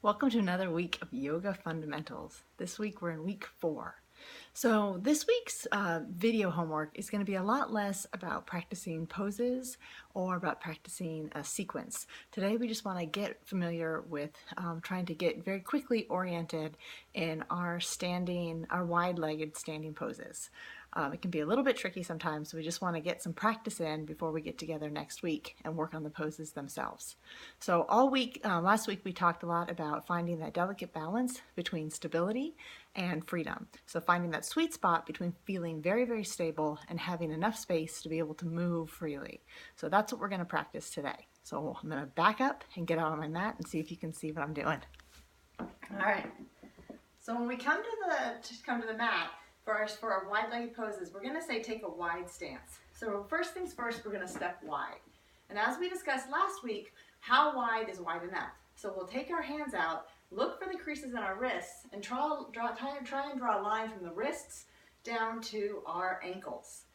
Welcome to another week of Yoga Fundamentals. This week we're in week 4. So this week's video homework is going to be a lot less about practicing poses or about practicing a sequence. Today we just want to get familiar with trying to get very quickly oriented in our wide-legged standing poses. It can be a little bit tricky sometimes, so we just want to get some practice in before we get together next week and work on the poses themselves. So all week, last week we talked a lot about finding that delicate balance between stability and freedom. So finding that sweet spot between feeling very, very stable and having enough space to be able to move freely. So that's what we're going to practice today. So I'm going to back up and get out on my mat and see if you can see what I'm doing. All right. So when we come to the mat, for our wide-legged poses, we're going to say take a wide stance. So first things first, we're going to step wide. And as we discussed last week, how wide is wide enough? So we'll take our hands out, look for the creases in our wrists, and try and draw a line from the wrists down to our ankles.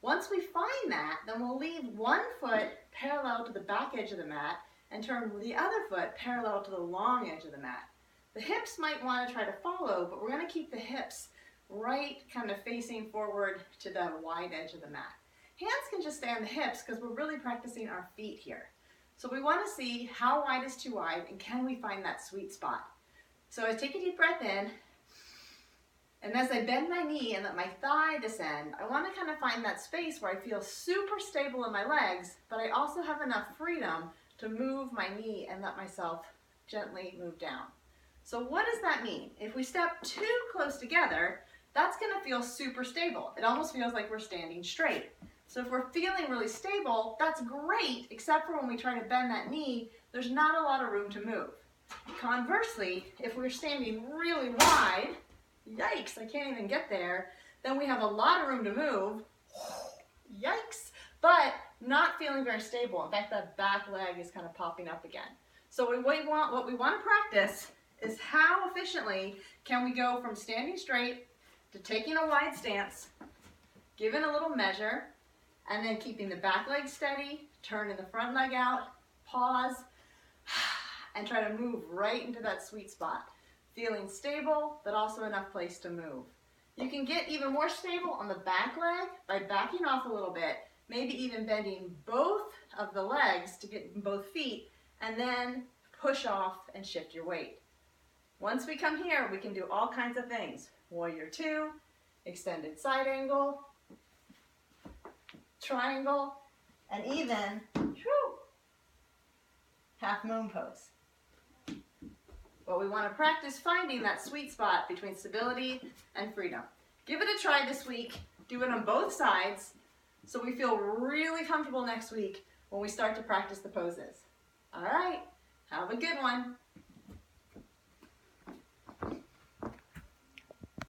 Once we find that, then we'll leave one foot parallel to the back edge of the mat and turn the other foot parallel to the long edge of the mat. The hips might want to try to follow, but we're going to keep the hips right kind of facing forward to the wide edge of the mat. Hands can just stay on the hips because we're really practicing our feet here. So we want to see how wide is too wide and can we find that sweet spot. So I take a deep breath in, and as I bend my knee and let my thigh descend, I want to kind of find that space where I feel super stable in my legs, but I also have enough freedom to move my knee and let myself gently move down. So what does that mean? If we step too close together, that's going to feel super stable. It almost feels like we're standing straight. So if we're feeling really stable, that's great, except for when we try to bend that knee, there's not a lot of room to move. Conversely, if we're standing really wide, yikes, I can't even get there, then we have a lot of room to move, yikes, but not feeling very stable. In fact, that back leg is kind of popping up again. So what we want to practice is how efficiently can we go from standing straight to taking a wide stance, giving a little measure, and then keeping the back leg steady, turning the front leg out, pause, and try to move right into that sweet spot. Feeling stable, but also enough place to move. You can get even more stable on the back leg by backing off a little bit, maybe even bending both of the legs to get both feet, and then push off and shift your weight. Once we come here, we can do all kinds of things. Warrior two, extended side angle, triangle, and even half moon pose. But we want to practice finding that sweet spot between stability and freedom. Give it a try this week. Do it on both sides so we feel really comfortable next week when we start to practice the poses. All right, have a good one.